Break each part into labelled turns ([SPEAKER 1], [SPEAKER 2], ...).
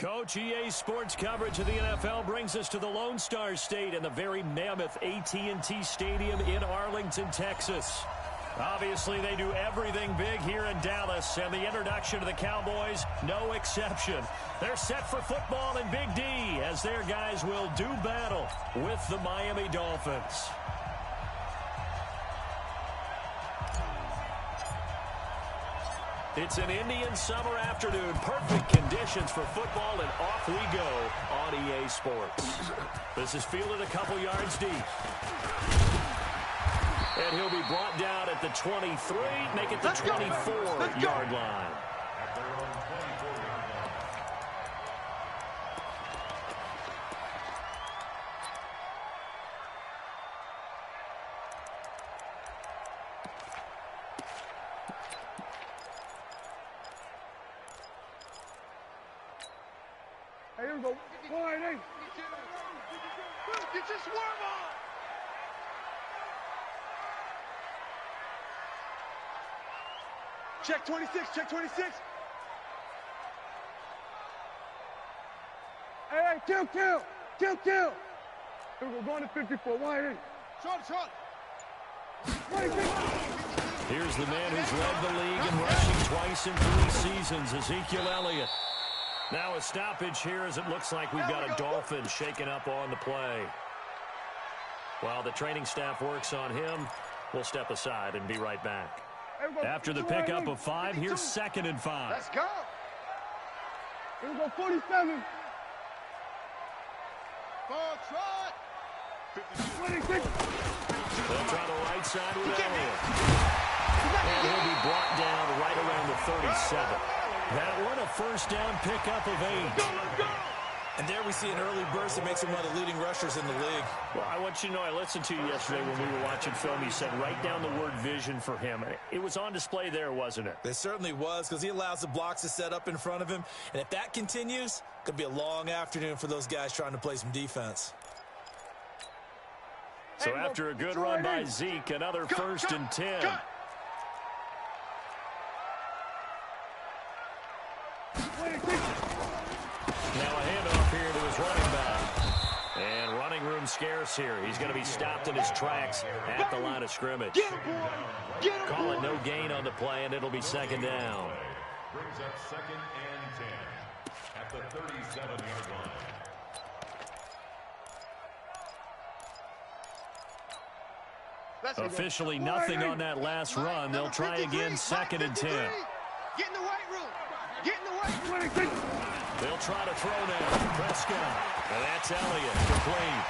[SPEAKER 1] Coach, EA Sports coverage of the NFL brings us to the Lone Star State and the very mammoth AT&T Stadium in Arlington, Texas. Obviously, they do everything big here in Dallas, and the introduction to the Cowboys, no exception. They're set for football in Big D as their guys will do battle with the Miami Dolphins. It's an Indian summer afternoon. Perfect conditions for football, and off we go on EA Sports. This is fielded a couple yards deep. And he'll be brought down at the 23, make it the 24-yard line.
[SPEAKER 2] Here we go. 1-8. Get your swarm on. Check 26. Check 26. Hey, kill. Here we go. Going to 54. 1-8. Short.
[SPEAKER 1] Here's the man who's led the league in rushing twice in 3 seasons, Ezekiel Elliott. Now a stoppage here as it looks like we've got a Dolphin shaken up on the play. While the training staff works on him, we'll step aside and be right back. After the pickup of 5, here's 2nd and 5.
[SPEAKER 2] Let's go. Here we go, 47. Ball trot. 26.
[SPEAKER 1] They'll try the right side with Elliott. And he'll be brought down right around the 37. That one a first down pickup of 8.
[SPEAKER 3] And there we see an early burst that makes him one of the leading rushers in the league.
[SPEAKER 1] Well, I want you to know, I listened to you yesterday when we were watching film. You said write down the word vision for him. It was on display there, wasn't it?
[SPEAKER 3] It certainly was, because he allows the blocks to set up in front of him. And if that continues, it could be a long afternoon for those guys trying to play some defense.
[SPEAKER 1] So after a good run by Zeke, another 1st and 10. Now a handoff here to his running back. And running room scarce here. He's going to be stopped in his tracks at the line of scrimmage. Call it no gain on the play, and it'll be 2nd down.
[SPEAKER 4] Brings up 2nd and 10 at the 37-yard line.
[SPEAKER 1] Officially nothing on that last run. They'll try again, 2nd and 10.
[SPEAKER 2] Get in the weight room. Get in the weight room.
[SPEAKER 1] They'll try to throw now. Prescott. And that's Elliott. Complete.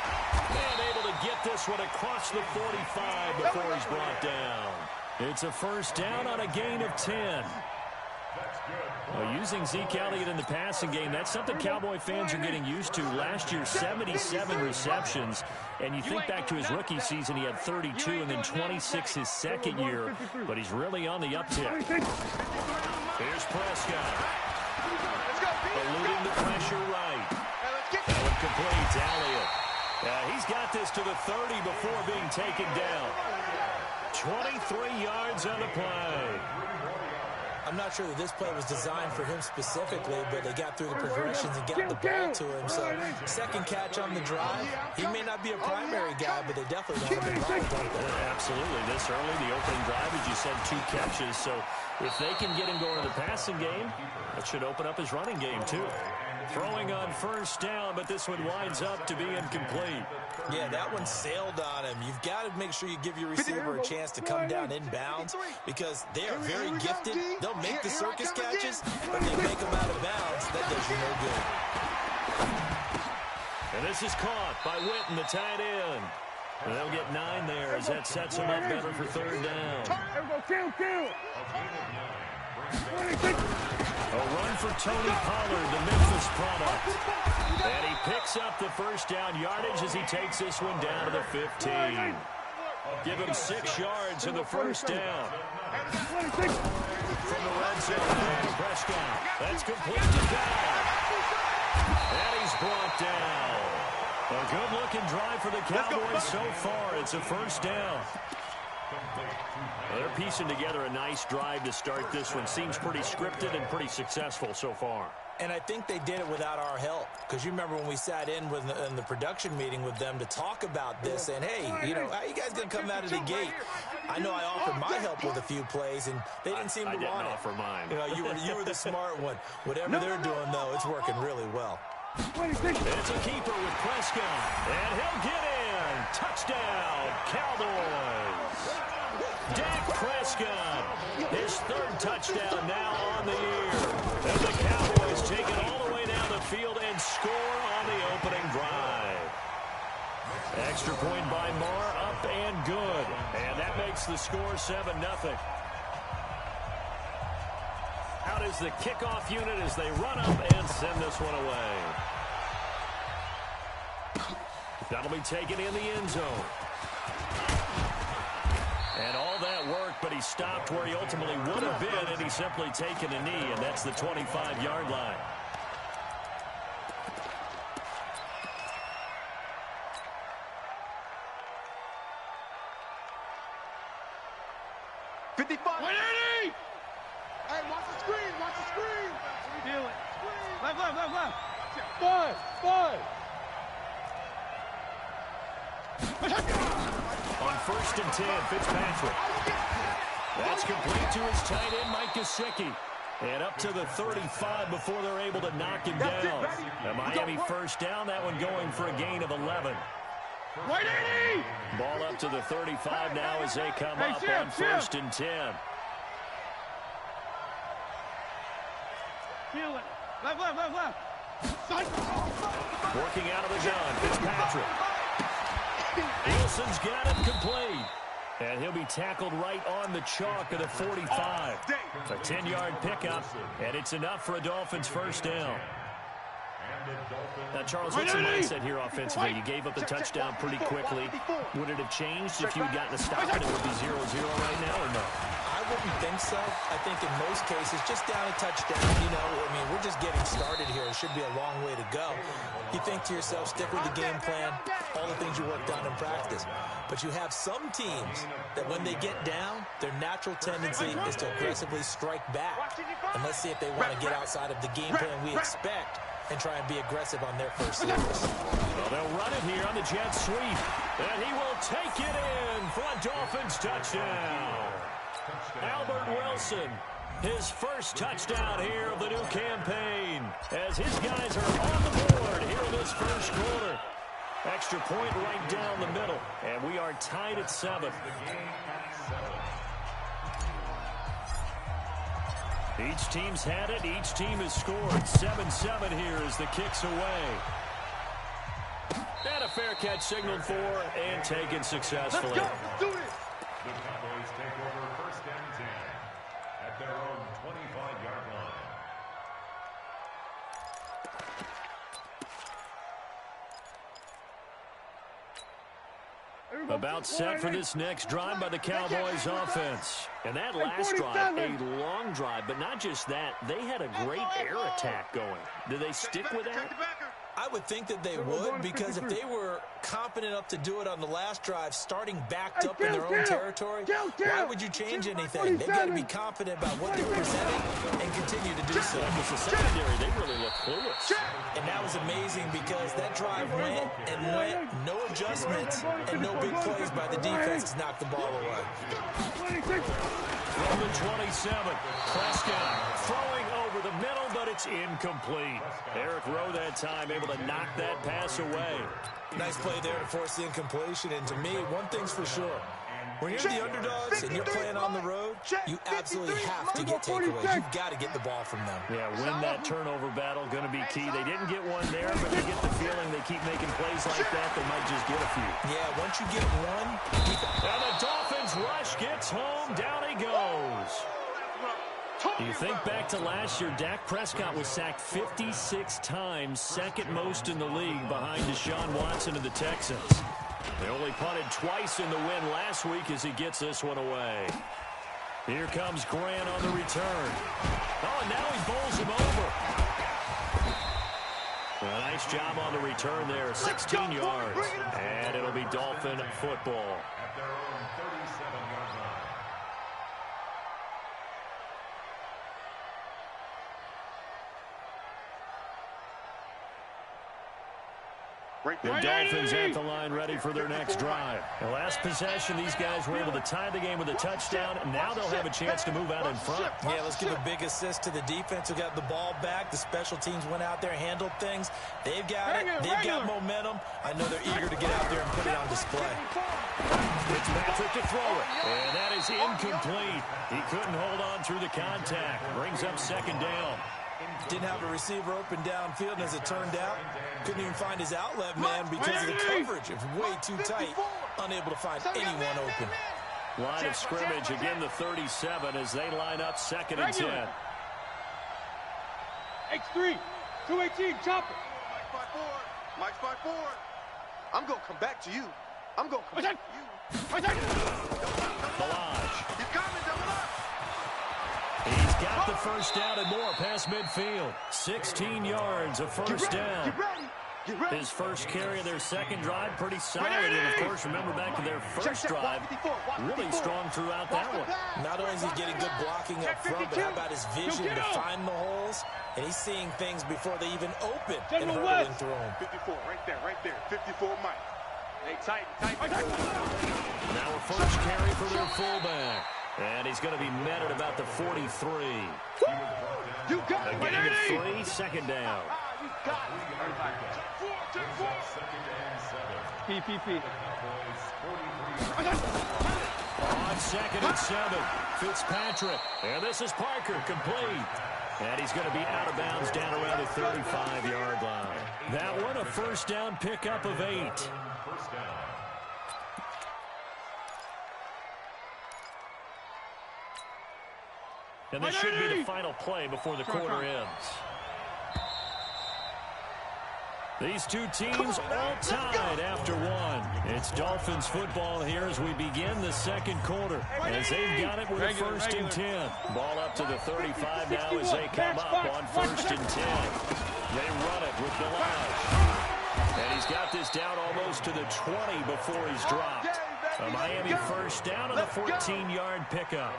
[SPEAKER 1] And able to get this one across the 45 before he's brought down. It's a 1st down on a gain of 10. Well, using Zeke Elliott in the passing game, that's something Cowboy fans are getting used to. Last year, 77 receptions. And you think back to his rookie season, he had 32 and then 26 his 2nd year. But he's really on the uptick. Here's Prescott. Eluding the pressure right. That one complete to Elliott. He's got this to the 30 before being taken down. 23 yards on the play.
[SPEAKER 3] I'm not sure that this play was designed for him specifically, but they got through the progressions and got the ball to him. So 2nd catch on the drive. He may not be a primary guy, but they definitely don't have involved.
[SPEAKER 1] Absolutely. This early, the opening drive, as you said, 2 catches. So if they can get him going in the passing game, that should open up his running game too. Throwing on 1st down, but this one winds up to be incomplete.
[SPEAKER 3] Yeah, that one sailed on him. You've got to make sure you give your receiver a chance to come down inbounds because they are very gifted. They'll make the circus catches, but they make them out of bounds. That does you no good.
[SPEAKER 1] And this is caught by Witten, the tight end. And they'll get 9 there as that sets them up better for 3rd down. A run for Tony Pollard, the Memphis product. And he picks up the 1st down yardage as he takes this one down to the 15. Give him 6 yards in the 1st down. From the red zone, Prescott. That's complete to Dowd. And he's brought down. A good-looking drive for the Cowboys so far. It's a 1st down. They're piecing together a nice drive to start this one. Seems pretty scripted and pretty successful so far.
[SPEAKER 3] And I think they did it without our help, because you remember when we sat in the production meeting with them to talk about this, and hey, you know, how you guys gonna come out of the gate? I know I offered my help with a few plays, and they didn't seem to want it.
[SPEAKER 1] I didn't offer mine.
[SPEAKER 3] You know, you were the smart one. Whatever they're doing, though, it's working really well.
[SPEAKER 1] It's a keeper with Prescott, and he'll get in. Touchdown, Cowboys. Dak Prescott, his third touchdown now on the year. And the Cowboys take it all the way down the field and score on the opening drive. Extra point by Marr, up and good. And that makes the score 7-0. Out is the kickoff unit as they run up and send this one away. That'll be taken in the end zone. And all that work, but he stopped where he ultimately would have been, and he's simply taken a knee, and that's the 25-yard line.
[SPEAKER 2] Hey, watch the screen, watch the screen. Feel it. Left. 5.
[SPEAKER 1] On 1st and 10, Fitzpatrick. That's complete to his tight end, Mike Gesicki. And up to the 35 before they're able to knock him down. A Miami first down, that one going for a gain of 11.
[SPEAKER 2] Right, 80!
[SPEAKER 1] Ball up to the 35 now as they come up on 1st and 10.
[SPEAKER 2] Feel it. Left.
[SPEAKER 1] Working out of the gun, Fitzpatrick. Wilson's got it complete. And he'll be tackled right on the chalk of the 45. A 10-yard pickup, and it's enough for a Dolphins first down. Now, Charles, what's the mindset here offensively? You gave up the touchdown pretty quickly. Would it have changed if you had gotten a stop and it would be 0-0 right now, or no?
[SPEAKER 3] I wouldn't think so. I think in most cases, just down a touchdown, you know, I mean, we're just getting started here. It should be a long way to go. You think to yourself, stick with the game plan, all the things you worked on in practice. But you have some teams that when they get down, their natural tendency is to aggressively strike back. And let's see if they want to get outside of the game plan we expect and try and be aggressive on their first series.
[SPEAKER 1] Well, they'll run it here on the jet sweep. And he will take it in for a Dolphins touchdown. Albert Wilson, his first touchdown here of the new campaign, as his guys are on the board here in this first quarter. Extra point right down the middle, and we are tied at 7. Each team's had it. Each team has scored. 7-7 here as the kick's away. And a fair catch signaled for and taken successfully.
[SPEAKER 2] Let's do it.
[SPEAKER 4] The Cowboys take over 1st and 10 at their own 25-yard line.
[SPEAKER 1] About set for this next drive by the Cowboys offense. And that last drive, a long drive, but not just that, they had a great air attack going. Did they stick with that?
[SPEAKER 3] I would think that they would, because if they were confident enough to do it on the last drive, starting backed up in their own territory, why would you change anything? They've got to be confident about what they're presenting and continue to do so.
[SPEAKER 1] Because the secondary, they really look clueless.
[SPEAKER 3] And that was amazing because that drive went, no adjustments, and no big plays by the defense to knock the ball away.
[SPEAKER 1] From the 27, Prescott throwing over the middle, but it's incomplete. Eric Rowe that time able to knock that pass away.
[SPEAKER 3] Nice play there to force the incompletion, and to me, one thing's for sure. When you're the underdogs and you're playing on the road, you absolutely have to get takeaways. You've got to get the ball from them.
[SPEAKER 1] Yeah, win that turnover battle, going to be key. They didn't get one there, but you get the feeling they keep making plays like that, they might just get a few.
[SPEAKER 3] Yeah, once you get one.
[SPEAKER 1] And the Dolphins rush gets home. Down he goes. You think back to last year, Dak Prescott was sacked 56 times, second most in the league behind Deshaun Watson of the Texans. They only punted twice in the win last week as he gets this one away. Here comes Grant on the return. Oh, and now he bowls him over. A nice job on the return there, 16 yards. And it'll be Dolphin football.
[SPEAKER 4] At their own 37-yard line.
[SPEAKER 1] The Dolphins at the line ready for their next drive. The last possession, these guys were able to tie the game with a touchdown, and now they'll have a chance to move out in front.
[SPEAKER 3] Yeah, let's give a big assist to the defense who got the ball back. The special teams went out there, handled things. They've got it. They've got momentum. I know they're eager to get out there and put it on display.
[SPEAKER 1] Fitzpatrick to throw it, and that is incomplete. He couldn't hold on through the contact. Brings up second down.
[SPEAKER 3] Didn't have a receiver open downfield, and as it turned out, couldn't even find his outlet man because of the coverage. It was way too tight, unable to find anyone open.
[SPEAKER 1] Line of scrimmage, again the 37 as they line up 2nd and 10.
[SPEAKER 2] X3, 218, chop it.
[SPEAKER 5] Mike 5-4. I'm going to come back to you. I'm going to come back to you.
[SPEAKER 1] Balaj.
[SPEAKER 5] He's coming, double up.
[SPEAKER 1] He's got the first down and more past midfield. 16 yards, a first down.
[SPEAKER 5] Get ready.
[SPEAKER 1] His first carry of their second drive, pretty solid. And, of course, remember back to their first drive, really strong throughout that one.
[SPEAKER 3] Not only is he getting good blocking up front, but how about his vision to find the holes? And he's seeing things before they even open and hurdling through them.
[SPEAKER 5] 54, right there. 54, Mike. Hey, tight.
[SPEAKER 1] Now a first carry for their fullback. And he's going to be met at about the 43.
[SPEAKER 2] You got it.
[SPEAKER 1] A gain of 3, second down.
[SPEAKER 2] You got it. PPP.
[SPEAKER 1] On 2nd and 7, Fitzpatrick. And this is Parker, complete. And he's going to be out of bounds down around the 35-yard line. That one, a first down pickup of 8. And this should be the final play before the quarter ends. These two teams all tied after one. It's Dolphins football here as we begin the second quarter. As they've got it with a 1st and 10. Ball up to the 35 now as they come up on 1st and 10. They run it with Balaj. And he's got this down almost to the 20 before he's dropped. A Miami first down on the 14-yard pickup.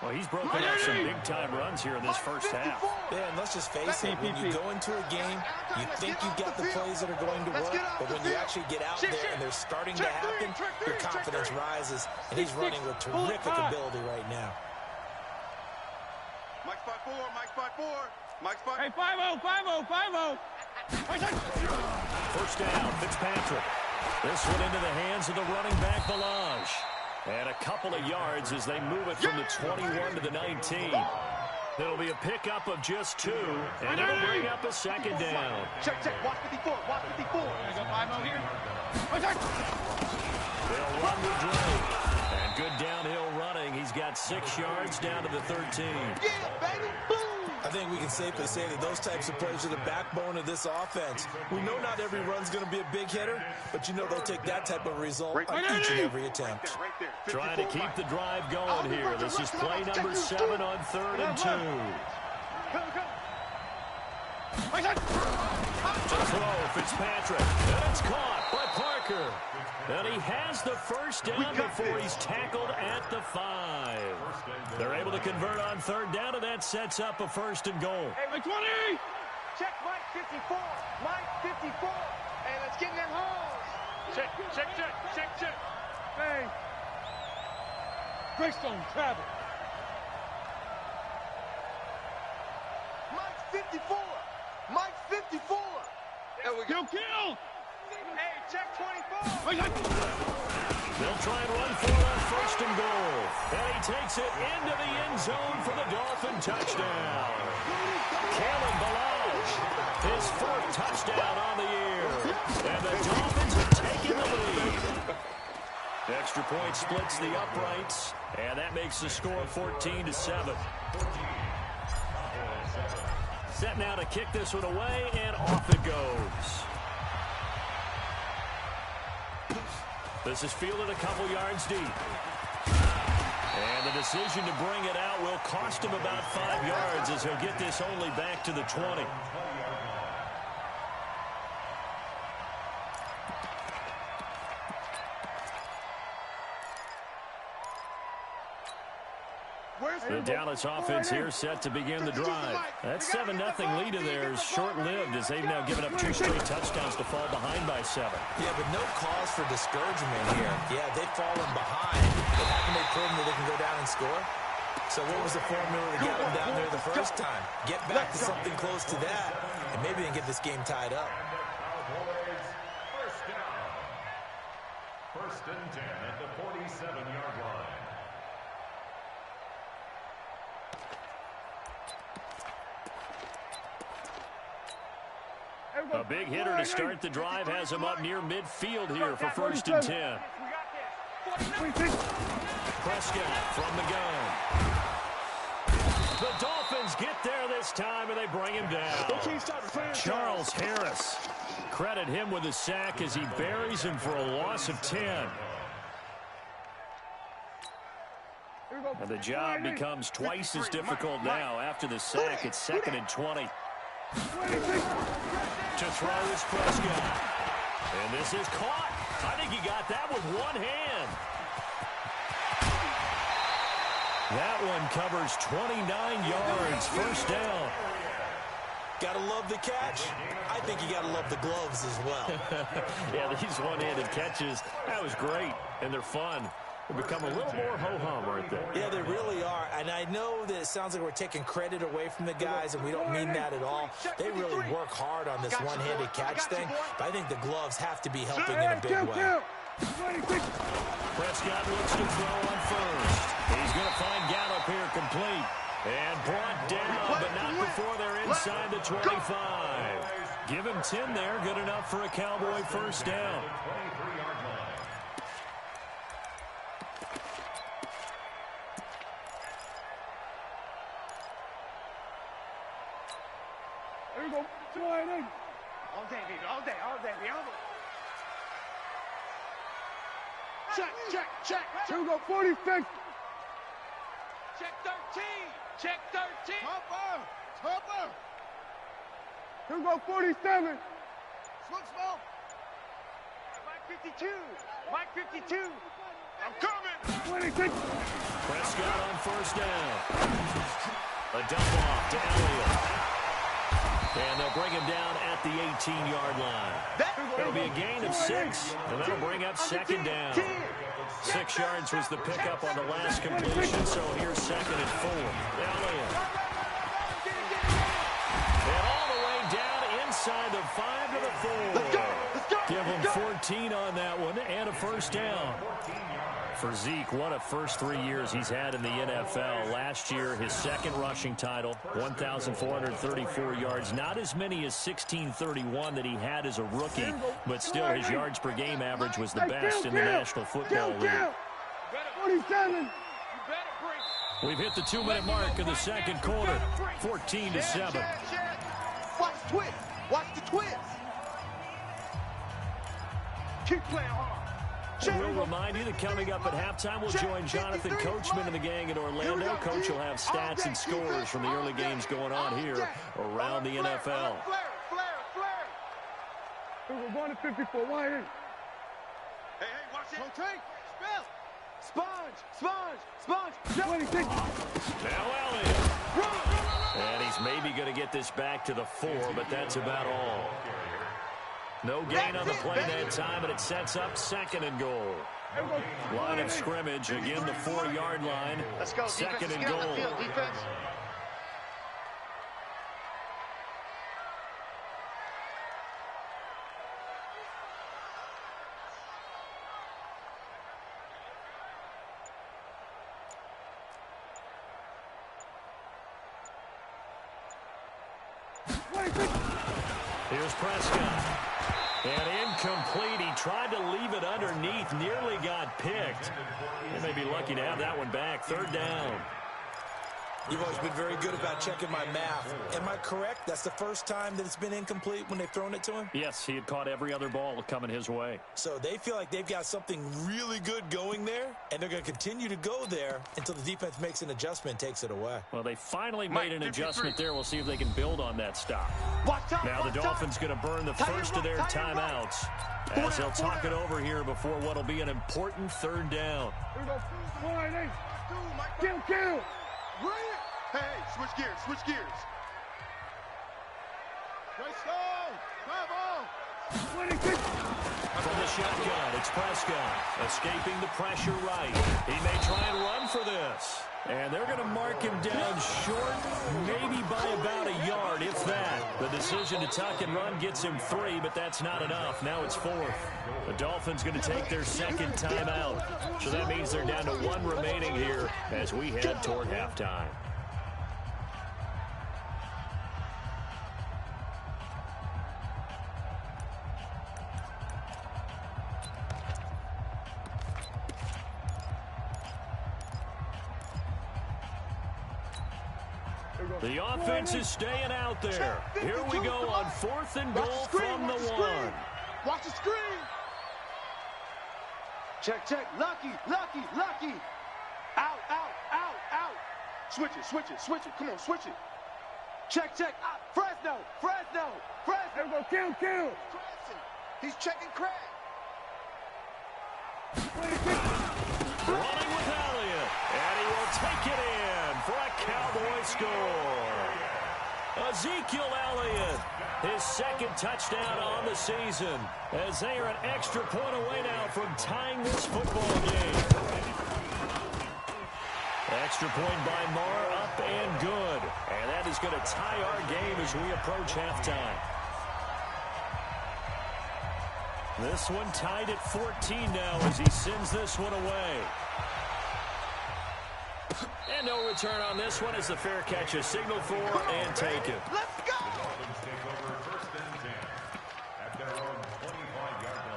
[SPEAKER 1] Well, he's broken out some big-time runs here in this first half.
[SPEAKER 3] Yeah, and let's just face it, when you go into a game, you think you've got the plays that are going to work, but when you actually get out there and they're starting to happen, your confidence rises, and he's running with terrific ability right now.
[SPEAKER 5] Mike 5-4.
[SPEAKER 2] Hey, 5-0.
[SPEAKER 1] First down, Fitzpatrick. This one into the hands of the running back, Balaj. And a couple of yards as they move it from the 21 to the 19. It'll be a pickup of just 2, and it'll bring up a second down.
[SPEAKER 5] Check. Watch 54.
[SPEAKER 2] I go 5-0 here.
[SPEAKER 1] They'll run with Drake. And good downhill running. He's got 6 yards down to the 13.
[SPEAKER 5] Yeah, baby. Boom.
[SPEAKER 3] I think we can safely say that those types of plays are the backbone of this offense. We know not every run's going to be a big hitter, but you know they'll take that type of result on each and every attempt.
[SPEAKER 1] Trying to keep the drive going here. This is play number 7 on 3rd and 2. To throw, Fitzpatrick. And it's caught by Parker. And he has the first down before he's tackled at the 5. They're able to convert on 3rd down, and that sets up a 1st and goal.
[SPEAKER 2] Hey, Mike 20.
[SPEAKER 5] Check Mike 54. Mike 54. Hey, let's get in them holes. Check.
[SPEAKER 2] Hey. Greystone, travel.
[SPEAKER 5] Mike 54. There we go.
[SPEAKER 2] Kill.
[SPEAKER 5] Hey, check 24.
[SPEAKER 1] They'll try and run for it on 1st and goal. And he takes it into the end zone for the Dolphin touchdown. Kalen Balaj, his 4th touchdown on the year. And the Dolphins have taken the lead. Extra point splits the uprights, and that makes the score 14-7. Set now to kick this one away, and off it goes. This is fielded a couple yards deep. And the decision to bring it out will cost him about 5 yards as he'll get this only back to the 20. The Dallas offense here set to begin the drive. That 7-0 lead of theirs short-lived as they've now given up 2 straight touchdowns to fall behind by 7.
[SPEAKER 3] Yeah, but no cause for discouragement here. Yeah, they've fallen behind, but haven't they proven that they can go down and score? So what was the formula that got them down there the first time? Get back to something close to that, and maybe they can get this game tied up.
[SPEAKER 4] First down. First and 10 at the 47-yard line.
[SPEAKER 1] A big hitter to start the drive has him up near midfield here for first and 10. Prescott from the gun. The Dolphins get there this time, and they bring him down. Charles Harris. Credit him with a sack as he buries him for a loss of 10. And the job becomes twice as difficult now. After the sack, it's 2nd and 20. To throw is Prescott. And this is caught. I think he got that with one hand. That one covers 29 yards. First down.
[SPEAKER 3] Gotta love the catch. I think you gotta love the gloves as well.
[SPEAKER 1] Yeah, these one-handed catches, that was great. And they're fun. They become a little more ho-hum, aren't they?
[SPEAKER 3] Yeah, they really are. And I know that it sounds like we're taking credit away from the guys, and we don't mean that at all. They really work hard on this one-handed catch thing, but I think the gloves have to be helping in a big way.
[SPEAKER 1] Prescott looks to throw on first. He's going to find Gallup here complete. And brought down, but not before they're inside the 25. Give him 10 there. Good enough for a Cowboy first down.
[SPEAKER 2] There you go. Try it in.
[SPEAKER 5] All day, baby. All day, all day, baby. All day. Check, check, check.
[SPEAKER 2] Here we go. 46.
[SPEAKER 5] Check 13. Check 13.
[SPEAKER 2] Topper. Topper. Here we go. 47.
[SPEAKER 5] Smoke, smoke. Mike 52. Mike 52. I'm coming.
[SPEAKER 2] 26.
[SPEAKER 1] Prescott on first down. A dump off to Elliott. And they'll bring him down at the 18-yard line. That'll be a gain of 6, and that'll bring up second down. 6 yards was the pickup on the last completion, so here's 2nd and 4. Elliott. And all the way down inside the 5 to the 4. Give him 14 on that one and a first down. For Zeke, what a first 3 years he's had in the NFL. Last year, his 2nd rushing title, 1,434 yards. Not as many as 1,631 that he had as a rookie, but still his yards per game average was the best in the National Football League.
[SPEAKER 2] 47.
[SPEAKER 1] We've hit the 2-minute mark of the second quarter, 14-7.
[SPEAKER 5] Watch the twist. Watch the twist. Keep playing hard.
[SPEAKER 1] And we'll remind you that coming up at halftime, we'll join Jonathan Coachman and the gang in Orlando. Coach will have stats and scores from the early games going on here around the NFL.
[SPEAKER 5] Flare.
[SPEAKER 2] We're going to 54. Why in?
[SPEAKER 5] Hey, watch it. Rotate. Spell. Sponge.
[SPEAKER 2] 26.
[SPEAKER 1] Now Elliott. And he's maybe going to get this back to the 4, but that's about all. No gain on the play that time, and it sets up 2nd and goal. Line of scrimmage, again the 4-yard line.
[SPEAKER 5] Let's go.
[SPEAKER 1] 2nd and goal.
[SPEAKER 5] Defense.
[SPEAKER 1] Here's Prescott. And incomplete. He tried to leave it underneath. Nearly got picked. They may be lucky to have that one back. 3rd down.
[SPEAKER 3] You've always been very good about checking my math. Am I correct? That's the first time that it's been incomplete when they've thrown it to him?
[SPEAKER 1] Yes, he had caught every other ball coming his way.
[SPEAKER 3] So they feel like they've got something really good going there, and they're going to continue to go there until the defense makes an adjustment and takes it away.
[SPEAKER 1] Well, they finally made an adjustment there. We'll see if they can build on that stop. Now the Dolphins going to burn the first of their timeouts as they'll talk it over here before what will be an important 3rd down.
[SPEAKER 2] Here we go. 1-8. Kill. Hey, switch gears, switch gears. Let's go!
[SPEAKER 1] From the shotgun, it's Prescott, escaping the pressure right. He may try and run for this. And they're going to mark him down short, maybe by about a yard, if that. The decision to tuck and run gets him 3, but that's not enough. Now it's 4th. The Dolphins going to take their second timeout. So that means they're down to 1 remaining here as we head toward halftime. The offense is staying out there. Here we go on 4th and goal from the 1.
[SPEAKER 2] Watch the screen. Check. Lucky. Out. Switch it. Come on, switch it. Check. Fresno. There we go, kill. He's checking Craig.
[SPEAKER 1] Running with Elliott, and he will take it in for a Cowboy score. Ezekiel Elliott, his second touchdown on the season, as they are an extra point away now from tying this football game. Extra point by Marr, up and good. And that is going to tie our game as we approach halftime. This one tied at 14 now as he sends this one away. And no return on this one as the fair catch is signaled for and taken.
[SPEAKER 2] Let's go!
[SPEAKER 4] Dolphins take over 1st and 10 at their own 25-yard line.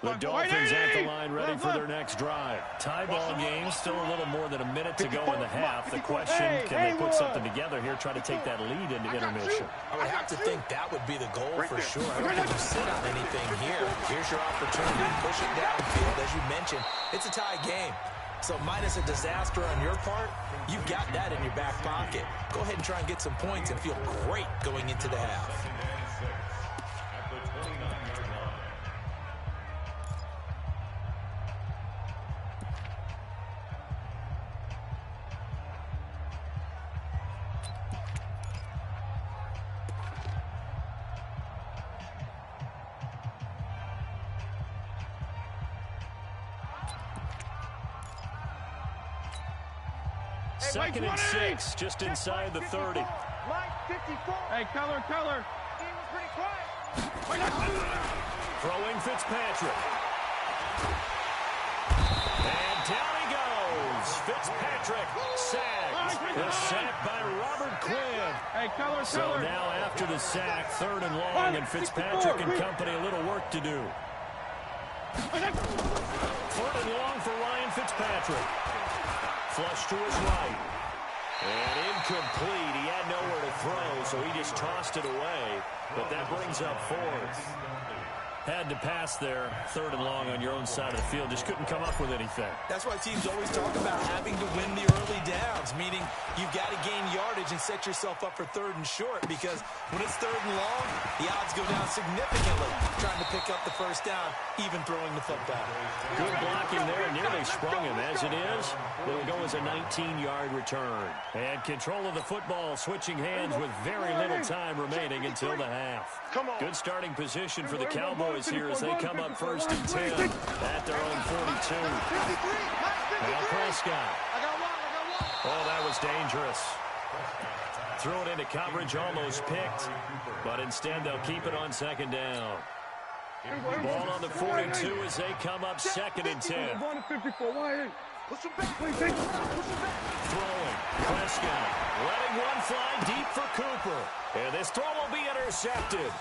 [SPEAKER 1] The Dolphins at the line ready for their next drive. Tie ball game, still a little more than a minute to go in the half. The question, can they put something together here, try to take that lead into intermission?
[SPEAKER 3] I would have to think that would be the goal for sure. I don't think you sit on anything here. Here's your opportunity. Push it downfield. As you mentioned, it's a tie game. So minus a disaster on your part, you've got that in your back pocket. Go ahead and try and get some points and feel great going into the half.
[SPEAKER 4] At the 29-yard line.
[SPEAKER 1] Second and 6, just inside the 30.
[SPEAKER 5] Mike 54.
[SPEAKER 2] Hey, color.
[SPEAKER 5] He was pretty quiet.
[SPEAKER 1] Throwing Fitzpatrick. And down he goes. Fitzpatrick sacked. The sack by Robert Quinn.
[SPEAKER 2] Hey, color.
[SPEAKER 1] So now after the sack, 3rd and long, and Fitzpatrick and company a little work to do. 3rd and long for Ryan Fitzpatrick. Flush to his right. And incomplete. He had nowhere to throw, so he just tossed it away. But that brings up 4th. Had to pass there, 3rd and long on your own side of the field. Just couldn't come up with anything.
[SPEAKER 3] That's why teams always talk about having to win the early downs, meaning you've got to gain yardage and set yourself up for 3rd and short, because when it's 3rd and long, the odds go down significantly trying to pick up the first down, even throwing the football.
[SPEAKER 1] Good blocking there, nearly sprung him. As it is, it'll go as a 19-yard return. And control of the football, switching hands with very little time remaining until the half. Good starting position for the Cowboys here as they come up 1st and 10 at their own 42. Now Prescott. Oh, that was dangerous. Threw it into coverage, almost picked, but instead they'll keep it on 2nd down. Ball on the 42 as they come up 2nd and 10. Throwing. Prescott letting one fly deep for Cooper. And this throw will be intercepted.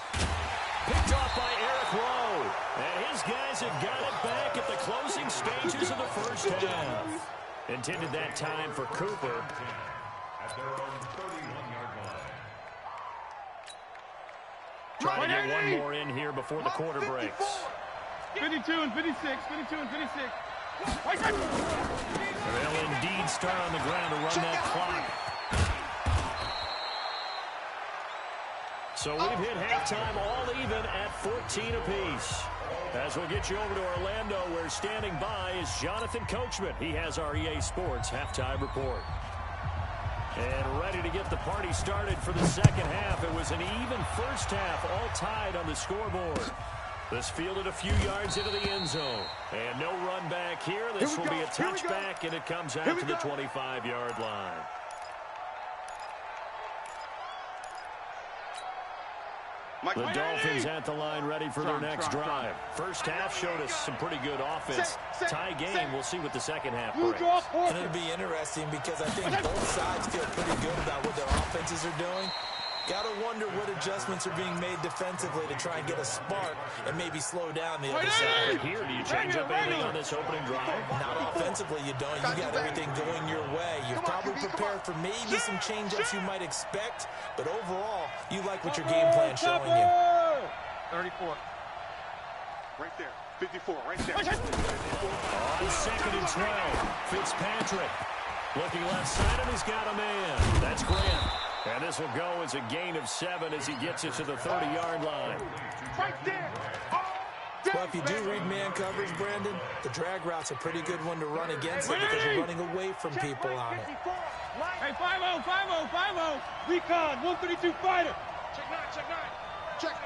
[SPEAKER 1] Picked off by Eric Rowe. And his guys have got it back at the closing stages of the first half. Intended that time for Cooper.
[SPEAKER 4] At their own 31-yard line.
[SPEAKER 1] Trying to get one more in here before the quarter breaks.
[SPEAKER 2] 52 and 56.
[SPEAKER 1] They'll indeed start on the ground to run that clock. So we've hit halftime all even at 14 apiece. As we'll get you over to Orlando, where standing by is Jonathan Coachman. He has our EA Sports halftime report. And ready to get the party started for the second half. It was an even first half, all tied on the scoreboard. This fielded a few yards into the end zone. And no run back here. This will be a touchback, and it comes out to the 25-yard line. The Dolphins at the line ready for their next drive. First half showed us some pretty good offense. Tie game. We'll see what the second half brings.
[SPEAKER 3] And it'll be interesting because I think both sides feel pretty good about what their offenses are doing. Got to wonder what adjustments are being made defensively to try and get a spark and maybe slow down the other side.
[SPEAKER 1] Here, do you change up anything on this opening drive?
[SPEAKER 3] Not offensively, you don't. You got everything going your way. You're probably prepared for maybe some change-ups you might expect, but overall, you like what your game plan's showing you.
[SPEAKER 5] 34. Right there. 54, right there.
[SPEAKER 1] On second and 12, Fitzpatrick. Looking left side, and he's got a man. That's Grant. And this will go as a gain of 7 as he gets it to the 30-yard line.
[SPEAKER 5] Right there.
[SPEAKER 3] Well, if you do read man coverage, Brandon, the drag route's a pretty good one to run against it because you're running away from people on it.
[SPEAKER 2] Hey, 5-0, 5-0, 5-0. Recon, 132 fighter.
[SPEAKER 5] Check 9, check 9. Check.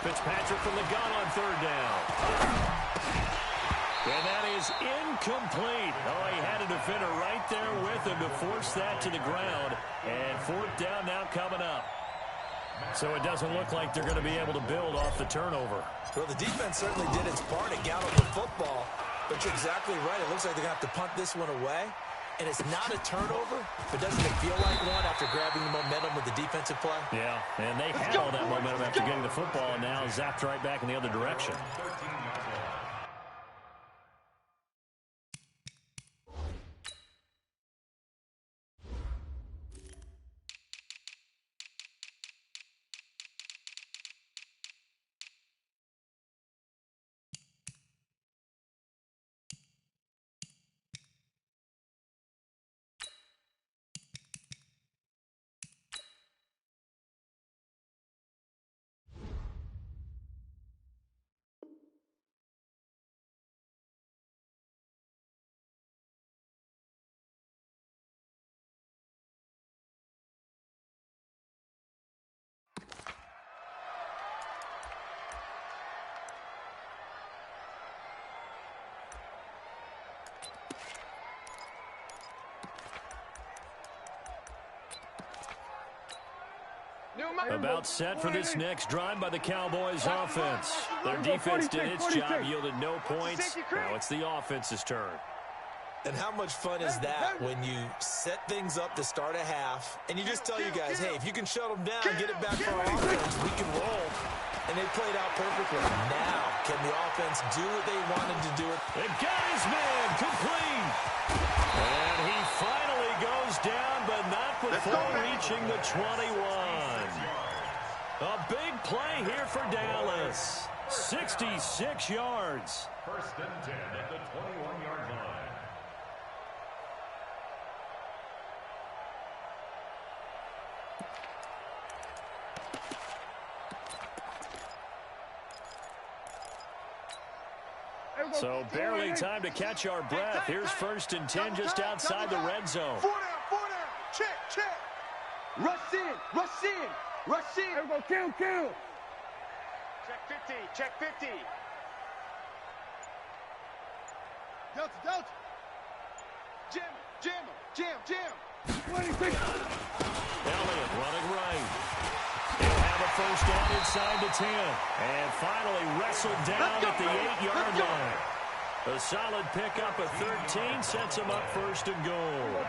[SPEAKER 1] Fitzpatrick from the gun on third down. And that is incomplete. Oh, he had a defender right there with him to force that to the ground. And fourth down now coming up. So it doesn't look like they're going to be able to build off the turnover.
[SPEAKER 3] Well, the defense certainly did its part at gallop the football. But you're exactly right. It looks like they're going to have to punt this one away. And it's not a turnover, but doesn't it feel like one after grabbing the momentum with the defensive play?
[SPEAKER 1] Yeah, and they had all that momentum after getting the football, and now zapped right back in the other direction. About set for this next drive by the Cowboys offense. Their defense did its job, yielded no points. Now it's the offense's turn.
[SPEAKER 3] And how much fun is that when you set things up to start a half, and you just tell you guys, hey, if you can shut them down, get it back for our offense, we can roll. And they played out perfectly. Now, can the offense do what they wanted to do?
[SPEAKER 1] It got his man complete. And he finally goes down, but not before reaching the 21. A big play here for Dallas. 66 yards.
[SPEAKER 4] First and 10 at the 21-yard line.
[SPEAKER 1] So barely time to catch our breath. Here's first and 10 just outside the red zone.
[SPEAKER 5] 4 down. Check. Rush in.
[SPEAKER 2] Everybody, kill.
[SPEAKER 5] Check 50. Delta. Jam.
[SPEAKER 2] 26.
[SPEAKER 1] Elliott running right. He'll have a first down inside the 10. And finally wrestled down at the 8-yard line. A solid pickup of 13 sets him up first and goal.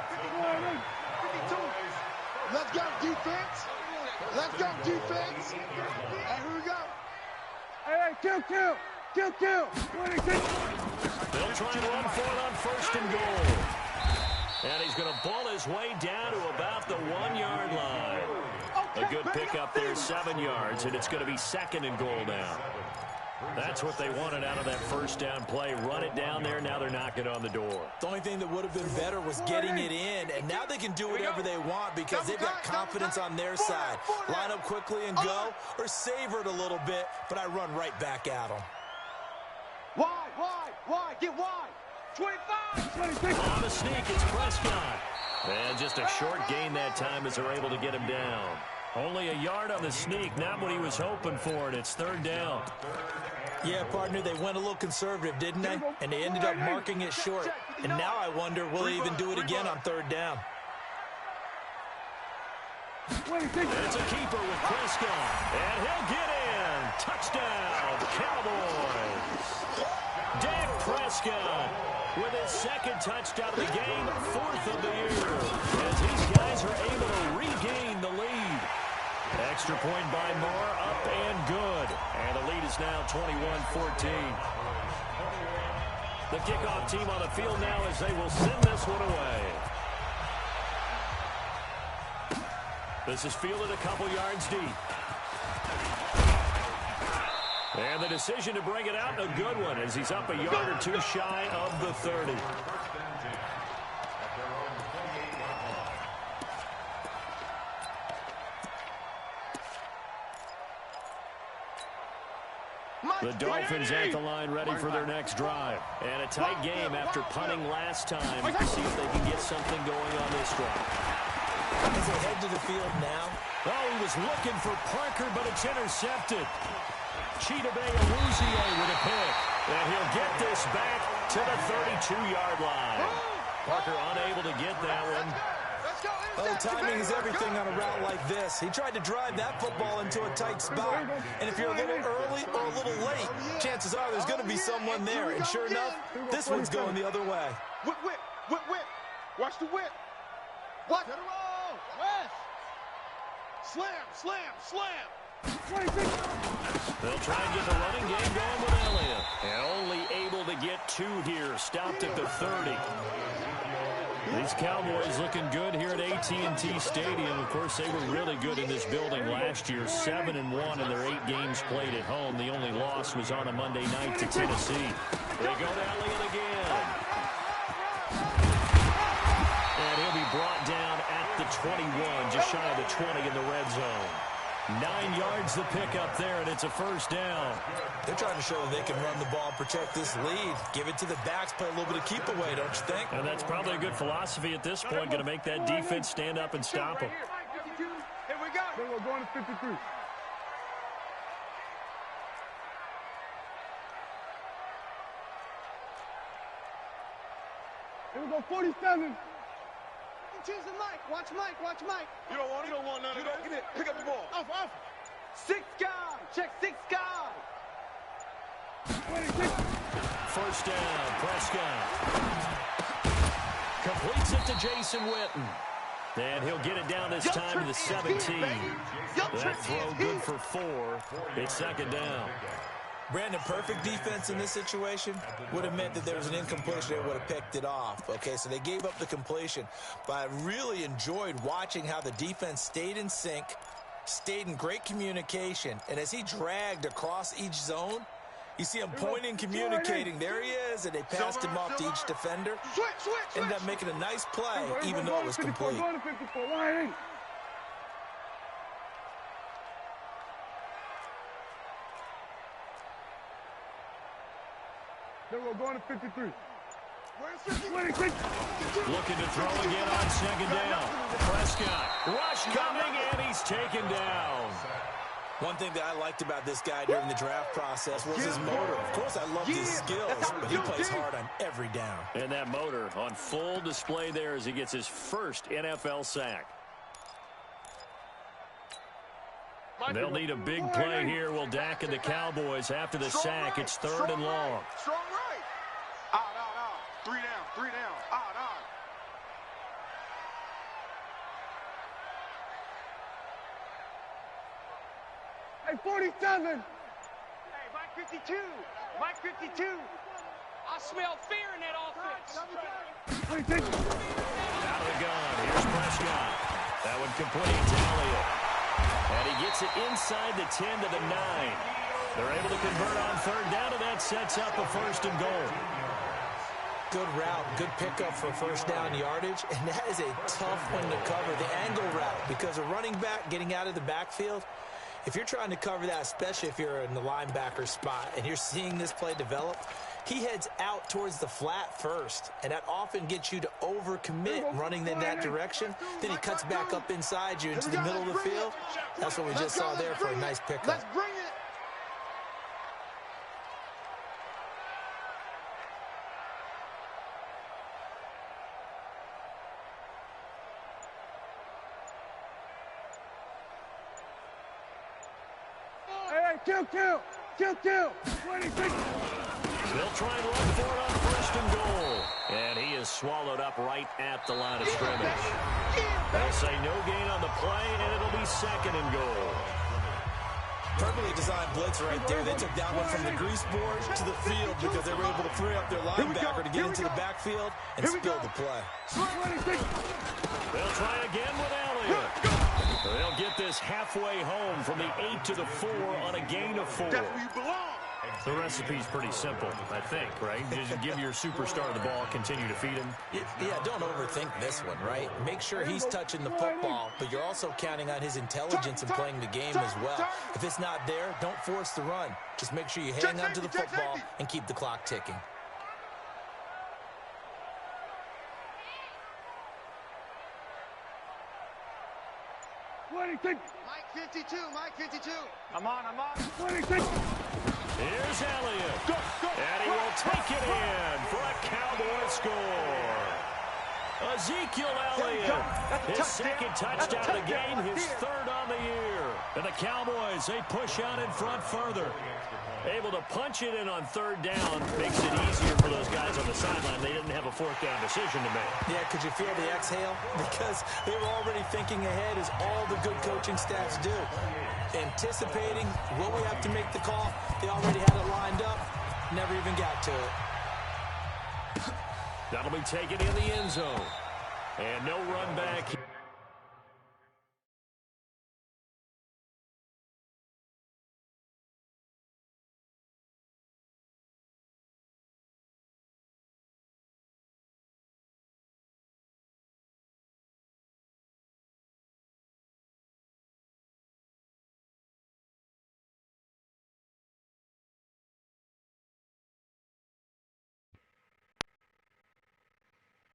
[SPEAKER 5] 52. Let's go, defense. And here we go.
[SPEAKER 2] Hey, kill. 26.
[SPEAKER 1] They'll try and run for it on first and goal. And he's going to ball his way down to about the 1-yard line. A good pickup there, 7 yards, and it's going to be second and goal now. That's what they wanted out of that first down play. Run it down there. Now they're knocking on the door.
[SPEAKER 3] The only thing that would have been better was getting it in, and now they can do whatever they want because they've got confidence on their side. Line up quickly and go, or savor it a little bit, but I run right back at them.
[SPEAKER 5] Wide, get wide. 25.
[SPEAKER 1] On the sneak, it's Prescott. And just a short gain that time as they're able to get him down. Only a yard on the sneak, not what he was hoping for, and it's third down.
[SPEAKER 3] Yeah, partner, they went a little conservative, didn't they? And they ended up marking it short. And now I wonder, will they even do it again on third down?
[SPEAKER 1] It's a keeper with Prescott, and he'll get in. Touchdown, Cowboys. Dak Prescott with his second touchdown of the game, fourth of the year, as these guys are able to regain the lead. Extra point by Moore, up and good. And the lead is now 21-14. The kickoff team on the field now as they will send this one away. This is fielded a couple yards deep. And the decision to bring it out, a good one, as he's up a yard or two shy of the 30. The Dolphins at the line ready for their next drive. And a tight game after punting last time. See if they can get something going on this drive.
[SPEAKER 3] As they head to the field now.
[SPEAKER 1] Oh, he was looking for Parker, but it's intercepted. Chidobe Awuzie with a pick. And he'll get this back to the 32-yard line. Parker unable to get that one.
[SPEAKER 3] Oh, timing is everything on a route like this. He tried to drive that football into a tight spot. And if you're a little early or a little late, chances are there's going to be someone there. And sure enough, this one's going the other way.
[SPEAKER 5] Whip. Watch the whip. Watch the roll. Slam.
[SPEAKER 1] They'll try and get the running game going with Elliott. And only able to get two here. Stopped at the 30. These Cowboys looking good here at AT&T Stadium. Of course, they were really good in this building last year. 7-1 in their 8 games played at home. The only loss was on a Monday night to Tennessee. They go to Elliott again. And he'll be brought down at the 21, just shy of the 20 in the red zone. 9 yards the pickup there, and it's a first down.
[SPEAKER 3] They're trying to show that they can run the ball, protect this lead. Give it to the backs, play a little bit of keep away, don't you think?
[SPEAKER 1] And that's probably a good philosophy at this point, going to make that defense stand up and stop them.
[SPEAKER 2] Here we go. Then we're going to 53. Here we go, 47.
[SPEAKER 5] Choosing Mike. Watch Mike. You don't want none of that. Get it. Pick up the ball. Off. 6 guy. Check 6 guy.
[SPEAKER 2] 26.
[SPEAKER 1] First down, Prescott. Completes it to Jason Witten. And he'll get it down this time to the 17. That throw good for 4. It's second down.
[SPEAKER 3] Brandon, perfect defense in this situation would have meant that there was an incompletion. They would have picked it off. Okay, so they gave up the completion. But I really enjoyed watching how the defense stayed in sync, stayed in great communication. And as he dragged across each zone, you see him pointing, communicating. There he is, and they passed him off to each defender. Ended up making a nice play, even though it was complete.
[SPEAKER 2] Then we're going to 53.
[SPEAKER 1] Looking to throw again on second down. Prescott, rush coming, and he's taken down.
[SPEAKER 3] One thing that I liked about this guy during the draft process was his motor. Of course, I loved his skills, but he plays hard on every down.
[SPEAKER 1] And that motor on full display there as he gets his first NFL sack. They'll need a big play here. Will Dak and the Cowboys after the sack. It's third and long.
[SPEAKER 5] Strong right. Out. 3 down. Out.
[SPEAKER 2] Hey, 47.
[SPEAKER 5] Hey, Mike 52. I smell fear in that offense.
[SPEAKER 2] 26.
[SPEAKER 1] Out of the gun. Here's Prescott. That one complete to Elliott. And he gets it inside the 10 to the 9. They're able to convert on third down, and that sets up a 1st and goal.
[SPEAKER 3] Good route, good pickup for first down yardage, and that is a tough one to cover, the angle route, because a running back getting out of the backfield, if you're trying to cover that, especially if you're in the linebacker spot and you're seeing this play develop, he heads out towards the flat first, and that often gets you to overcommit running in that direction. Then he cuts back up inside you into the middle of the field. That's what we just saw there for a nice pickup.
[SPEAKER 5] Let's bring it.
[SPEAKER 2] Kill. 26.
[SPEAKER 1] They'll try and run for it on 1st and goal. And he is swallowed up right at the line of scrimmage. They'll say no gain on the play, and it'll be 2nd and goal.
[SPEAKER 3] Perfectly designed blitz right there. They took that one from the grease board to the field because they were able to free up their linebacker to get into the backfield and spill the play.
[SPEAKER 1] They'll try again with Elliott. They'll get this halfway home from the 8 to the 4 on a gain of 4.
[SPEAKER 5] That's where you belong.
[SPEAKER 1] The recipe's pretty simple, I think, right? Just give your superstar the ball, continue to feed him.
[SPEAKER 3] Yeah, don't overthink this one, right? Make sure he's touching the football, but you're also counting on his intelligence in playing the game as well. If it's not there, don't force the run. Just make sure you hang on to the football and keep the clock ticking.
[SPEAKER 5] Mike 52, Mike 52. I'm on.
[SPEAKER 2] 26.
[SPEAKER 1] Here's Elliott. And he will take it in for a Cowboy score. Ezekiel Elliott, his 2nd touchdown of the game, his 3rd on the year. And the Cowboys, they push out in front further. Able to punch it in on 3rd down. Makes it easier for those guys on the sideline. They didn't have a 4th down decision to make.
[SPEAKER 3] Yeah, could you feel the exhale? Because they were already thinking ahead, as all the good coaching staffs do. Anticipating, will we have to make the call? They already had it lined up. Never even got to it.
[SPEAKER 1] That'll be taken in the end zone. And no run back.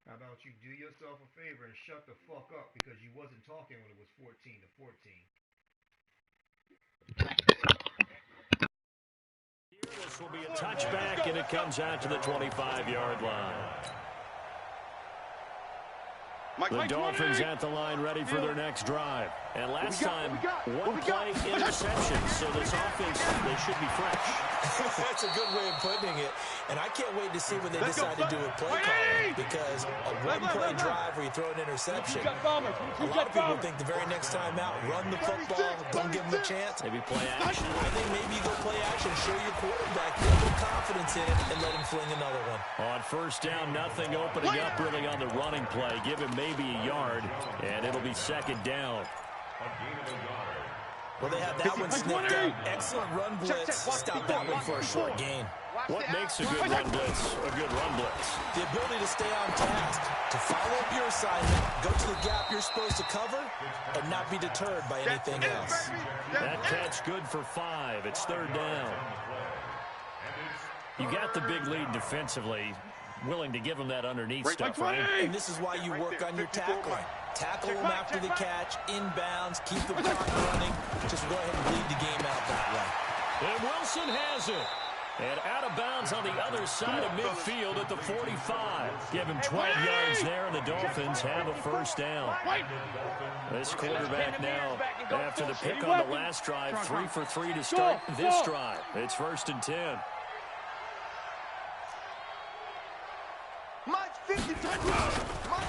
[SPEAKER 6] How about you do yourself a favor and shut the fuck up, because you wasn't talking when it was 14 to 14.
[SPEAKER 1] This will be a touchback, and it comes out to the 25-yard line. The Dolphins at the line, ready for their next drive. And last time, one play interception, so this offense, they should be fresh.
[SPEAKER 3] That's a good way of putting it. And I can't wait to see what they decide to do with play calling, because a one-play drive where you throw an interception, a lot of people think the very next time out, run the football, don't give them a chance.
[SPEAKER 1] Maybe play action.
[SPEAKER 3] I think maybe you go play action, show your quarterback, get a little confidence in it, and let him fling another one.
[SPEAKER 1] On 1st down, nothing opening up really on the running play. Give him maybe a yard, and it'll be 2nd down.
[SPEAKER 3] Well, they have that one snipped out. Excellent run blitz. Stop that one for a short gain.
[SPEAKER 1] What makes a good run blitz a good run blitz?
[SPEAKER 3] The ability to stay on task, to follow up your assignment, go to the gap you're supposed to cover, and not be deterred by anything else.
[SPEAKER 1] That catch good for 5. It's 3rd down. You got the big lead defensively. Willing to give them that underneath stuff, right?
[SPEAKER 3] And this is why you work on your tackling. Tackle them after the catch, inbounds, keep the clock running. Just go ahead and lead the game out that way.
[SPEAKER 1] And Wilson has it. And out of bounds on the other side of midfield at the 45. Give him 12 yards there, and the Dolphins have a 1st down. This quarterback now, after the pick on the last drive, 3 for 3 to start this drive. It's 1st and 10.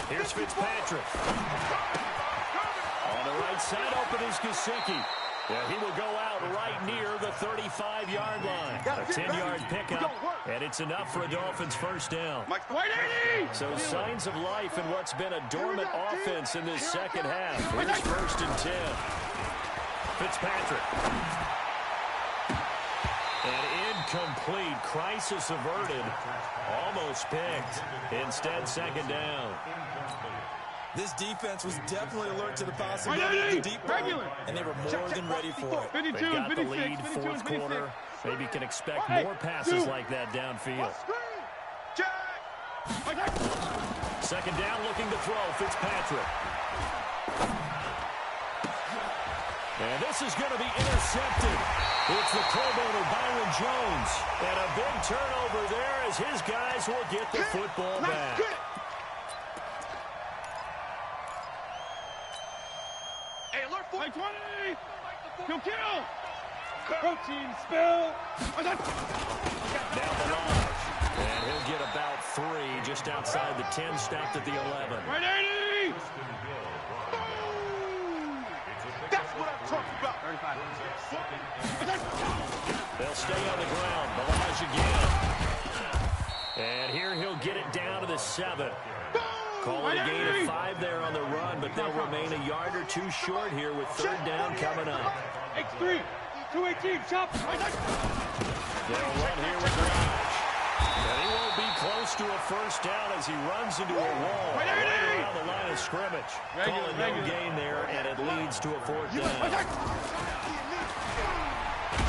[SPEAKER 1] Here's Fitzpatrick. On the right side, open is Gesicki. Yeah, he will go out right near the 35-yard line. A 10-yard pickup, and it's enough for a Dolphins 1st down. So signs of life in what's been a dormant offense in this 2nd half. Here's 1st and 10. Fitzpatrick. An incomplete. Crisis averted. Almost picked. Instead, second down.
[SPEAKER 3] This defense was definitely alert to the possibility of the deep ball, and they were more than ready for it.
[SPEAKER 1] They've got the lead, fourth quarter. Maybe can expect more passes like that downfield. Second down, looking to throw. Fitzpatrick. And this is going to be intercepted. It's the Pro Bowler, Byron Jones. And a big turnover there as his guys will get the football back.
[SPEAKER 2] Hey, alert for 20! Kill! Protein spill!
[SPEAKER 1] Down the line. And he'll get about 3 just outside the 10, stopped at the 11.
[SPEAKER 2] Right, 80! That's what I'm talking about. 35.
[SPEAKER 1] They'll stay on the ground. Balaj again. And here he'll get it down to the 7. Call it a gain of 5 there on the run, but they'll remain a yard or 2 short here with third down coming up.
[SPEAKER 2] X3, 218, chop.
[SPEAKER 1] They'll run here with Raj. And he won't be close to a first down as he runs into a wall right around the line of scrimmage. Call it no gain there, and it leads to a fourth down.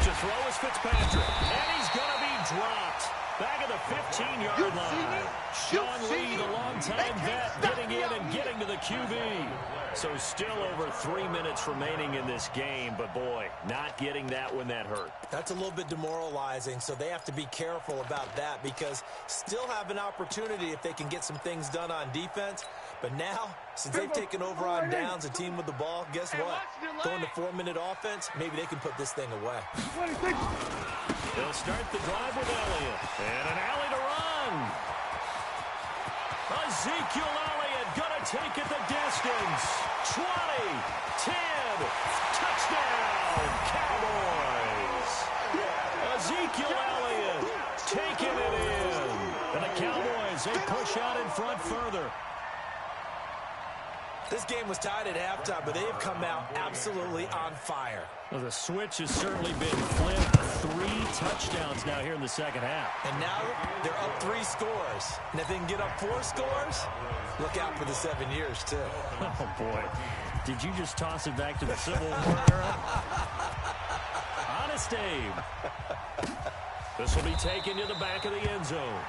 [SPEAKER 1] To throw is Fitzpatrick, and he's going to be dropped. Back at the 15-yard line. Sean Lee, the longtime vet, getting in and getting to the QB. So still over 3 minutes remaining in this game, but boy, not getting that when that hurt.
[SPEAKER 3] That's a little bit demoralizing, so they have to be careful about that because still have an opportunity if they can get some things done on defense. But now, since they've taken over on downs, a team with the ball, guess what? Going to 4-minute offense, maybe they can put this thing away.
[SPEAKER 1] They'll start the drive with Elliott. And an alley to run. Ezekiel Elliott going to take it the distance. 20, 10, touchdown, Cowboys. Ezekiel Elliott taking it in. And the Cowboys, they push out in front further.
[SPEAKER 3] This game was tied at halftime, but they have come out absolutely on fire.
[SPEAKER 1] Well, the switch has certainly been flipped. 3 touchdowns now here in the second half.
[SPEAKER 3] And now they're up 3 scores. And if they can get up 4 scores, look out for the 7 years, too.
[SPEAKER 1] Oh, boy. Did you just toss it back to the Civil War era? Honest Abe. This will be taken to the back of the end zone.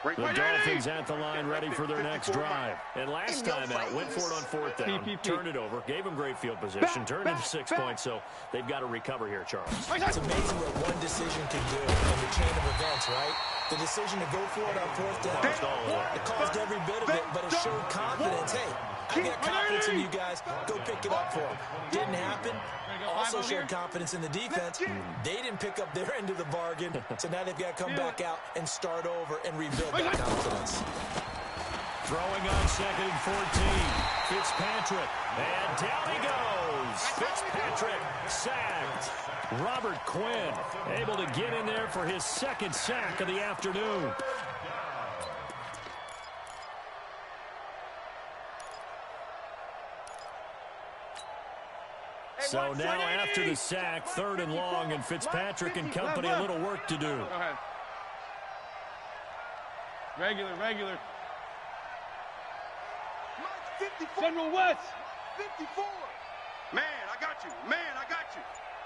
[SPEAKER 1] The Dolphins at the line ready for their next drive. And last time out, went for it on 4th down, turned it over, gave them great field position, turned into 6 points, so they've got to recover here, Charles.
[SPEAKER 3] It's amazing what one decision can do in the chain of events, right? The decision to go for it on 4th down, it caused every bit of it, but it showed confidence. Hey, I got confidence in you guys. Go pick it up for them. Didn't happen. Also showed confidence in the defense. They didn't pick up their end of the bargain, so now they've got to come back out and start over and rebuild that confidence.
[SPEAKER 1] Throwing on 2nd and 14. Fitzpatrick. And down he goes. Fitzpatrick sacked. Robert Quinn able to get in there for his 2nd sack of the afternoon. So now after the sack, 3rd and long, and Fitzpatrick and company a little work to do.
[SPEAKER 2] Regular. General West. 54. Man, I got you.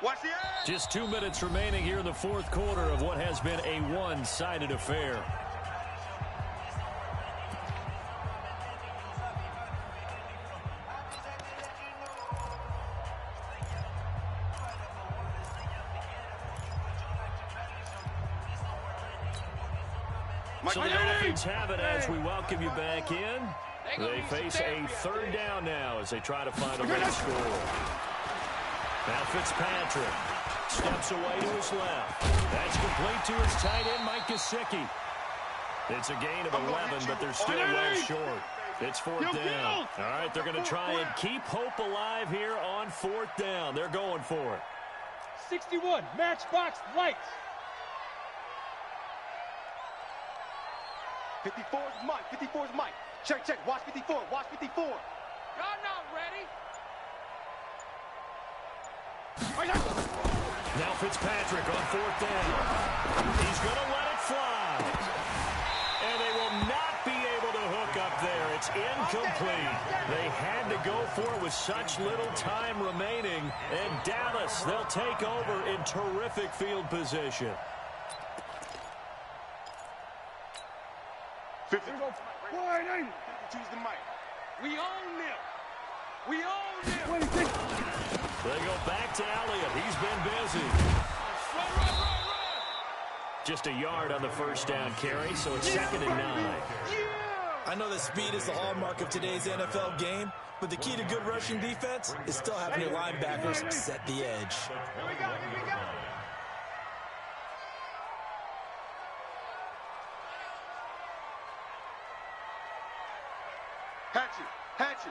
[SPEAKER 2] Watch the eye.
[SPEAKER 1] Just 2 minutes remaining here in the 4th quarter of what has been a one-sided affair. So the Dolphins have it as we welcome you back in. They face a 3rd down now as they try to find a way to score. Now Fitzpatrick steps away to his left. That's complete to his tight end, Mike Gesicki. It's a gain of 11, but they're still well short. It's 4th down. All right, they're going to try and keep hope alive here on 4th down. They're going for it.
[SPEAKER 2] 61, matchbox lights.
[SPEAKER 5] 54 is Mike. 54 is Mike. Check, check. Watch 54. Watch 54. Y'all not ready.
[SPEAKER 1] Now Fitzpatrick on 4th down. He's going to let it fly. And they will not be able to hook up there. It's incomplete. They had to go for it with such little time remaining. And Dallas, they'll take over in terrific field position.
[SPEAKER 2] 50. 52's the mic. We own them. We own them.
[SPEAKER 1] They go back to Elliott. He's been busy.
[SPEAKER 2] Run.
[SPEAKER 1] Just a yard on the first down carry, so it's 2nd and 9.
[SPEAKER 3] I know that speed is the hallmark of today's NFL game, but the key to good rushing defense is still having your linebackers set the edge.
[SPEAKER 2] Here we go. Hatchet.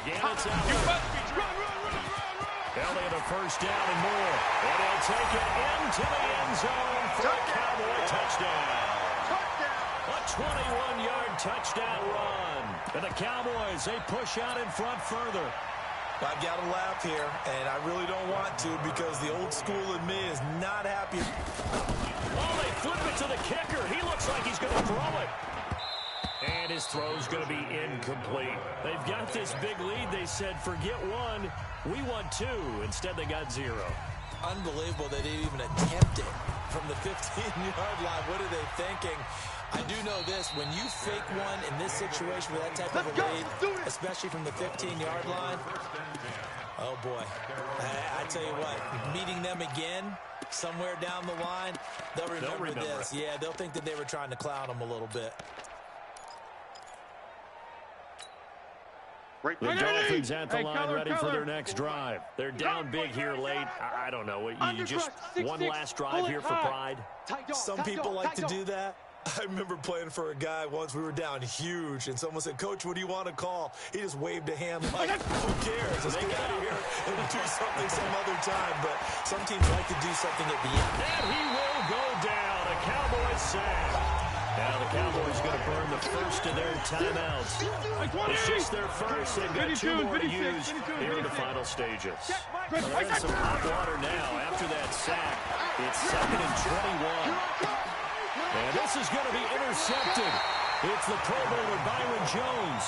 [SPEAKER 1] Again, it's Elliott.
[SPEAKER 2] Run.
[SPEAKER 1] Elliott a first down and more. And he'll take it into the end zone for a Cowboy touchdown. A 21-yard touchdown run. And the Cowboys, they push out in front further.
[SPEAKER 3] I've got to laugh here, and I really don't want to because the old school in me is not happy.
[SPEAKER 1] Oh, they flip it to the kicker. He looks like he's going to throw it. And his throw's going to be incomplete. They've got this big lead. They said, forget one. We want 2. Instead, they got 0.
[SPEAKER 3] Unbelievable they didn't even attempt it from the 15-yard line. What are they thinking? I do know this. When you fake one in this situation with that type of a lead, especially from the 15-yard line, oh, boy. I tell you what, meeting them again somewhere down the line, they'll remember this. Yeah, they'll think that they were trying to clown them a little bit.
[SPEAKER 1] The Dolphins at the line ready for their next drive. They're down big here late. I don't know. You just one last drive here for pride?
[SPEAKER 3] Some people like to do that. I remember playing for a guy once. We were down huge, and someone said, "Coach, what do you want to call?" He just waved a hand like, who cares? Let's get out of here and do something some other time. But some teams like to do something at the end.
[SPEAKER 1] And he will go down. A Cowboys sack. Now the Cowboys going to burn the first of their timeouts. It's just their first. They've got 2 more to use here in the final stages. Well, there's some hot water now after that sack. It's 2nd and 21. And this is going to be intercepted. It's the Pro Bowler Byron Jones.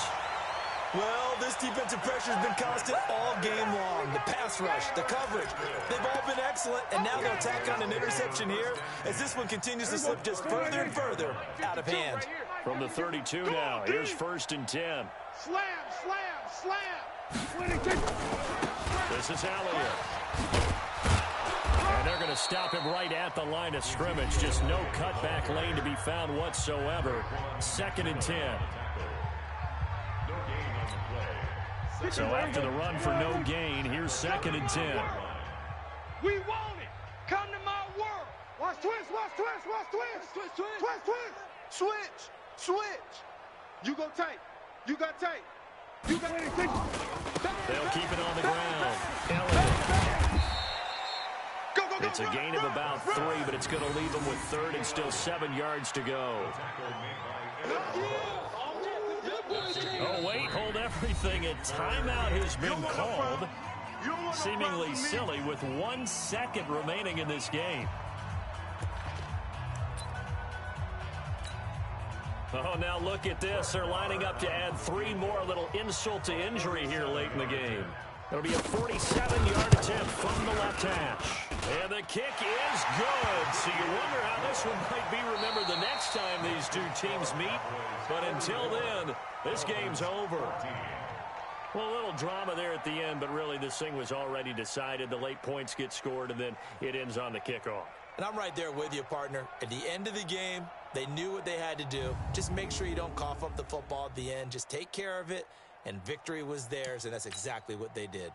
[SPEAKER 3] Well, this defensive pressure has been constant all game long. The pass rush, the coverage, they've all been excellent, and now they'll tack on an interception here as this one continues to slip just further and further out of hand.
[SPEAKER 1] From the 32 now, here's 1st and 10.
[SPEAKER 2] Slam.
[SPEAKER 1] This is Elliott. And they're going to stop him right at the line of scrimmage. Just no cutback lane to be found whatsoever. 2nd and 10. So after the run for no gain, here's 2nd and 10.
[SPEAKER 2] We want it. Come to my world. Watch twist. Switch. You go tight. You got tight.
[SPEAKER 1] They'll keep it on the ground. Elliott.
[SPEAKER 2] Go.
[SPEAKER 1] It's a gain of about 3, but it's going to leave them with 3rd and still 7 yards to go. Oh, wait, hold everything. A timeout has been called. Seemingly silly with 1 second remaining in this game. Oh, now look at this. They're lining up to add 3 more. A little insult to injury here late in the game. It'll be a 47-yard attempt from the left hash. And the kick is good. So you wonder how this one might be remembered the next time these 2 teams meet. But until then, this game's over. Well, a little drama there at the end, but really this thing was already decided. The late points get scored, and then it ends on the kickoff.
[SPEAKER 3] And I'm right there with you, partner. At the end of the game, they knew what they had to do. Just make sure you don't cough up the football at the end. Just take care of it, and victory was theirs, and that's exactly what they did.